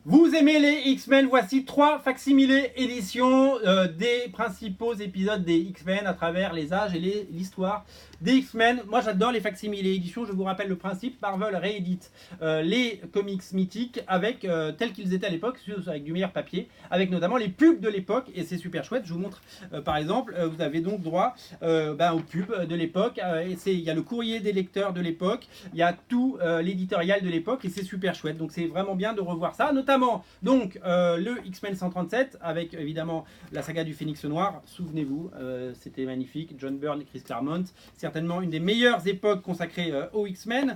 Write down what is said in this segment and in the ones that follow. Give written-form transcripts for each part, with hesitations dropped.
Vous aimez les X-Men? Voici 3 facsimilés éditions des principaux épisodes des X-Men à travers les âges et l'histoire des X-Men. Moi j'adore les facsimilés éditions, je vous rappelle le principe, Marvel réédite les comics mythiques avec tels qu'ils étaient à l'époque, avec du meilleur papier, avec notamment les pubs de l'époque, et c'est super chouette. Je vous montre par exemple, vous avez donc droit aux pubs de l'époque, il y a le courrier des lecteurs de l'époque, il y a tout l'éditorial de l'époque, et c'est super chouette, donc c'est vraiment bien de revoir ça, notamment donc le X-Men 137 avec évidemment la saga du Phénix Noir. Souvenez-vous, c'était magnifique. John Byrne et Chris Claremont, certainement une des meilleures époques consacrées aux X-Men.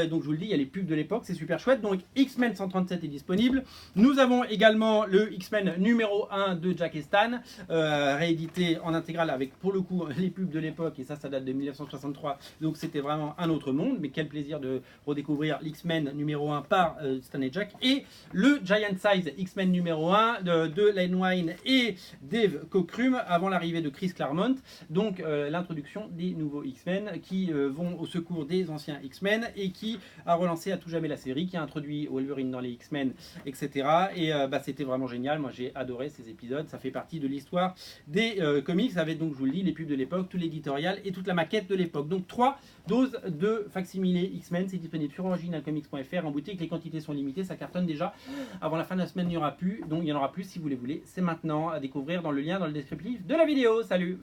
Donc je vous le dis, il y a les pubs de l'époque, c'est super chouette. Donc X-Men 137 est disponible. Nous avons également le X-Men numéro 1 de Jack et Stan, réédité en intégrale avec pour le coup les pubs de l'époque, et ça date de 1963. Donc c'était vraiment un autre monde, mais quel plaisir de redécouvrir l'X-Men numéro 1 par Stan et Jack. Et le Giant Size X-Men numéro 1 de Len Wein et Dave Cockrum avant l'arrivée de Chris Claremont. Donc l'introduction des nouveaux X-Men qui vont au secours des anciens X-Men et qui a relancé à tout jamais la série, qui a introduit Wolverine dans les X-Men, etc. Et c'était vraiment génial. Moi j'ai adoré ces épisodes. Ça fait partie de l'histoire des comics avec, donc je vous le dis, les pubs de l'époque, tout l'éditorial et toute la maquette de l'époque. Donc 3 doses de facsimilé X-Men, c'est disponible sur originalcomics.fr en boutique. Les quantités sont limitées, ça cartonne déjà. Avant la fin de la semaine, il n'y aura plus. Donc il y en aura plus si vous les voulez. C'est maintenant à découvrir dans le lien dans le descriptif de la vidéo. Salut!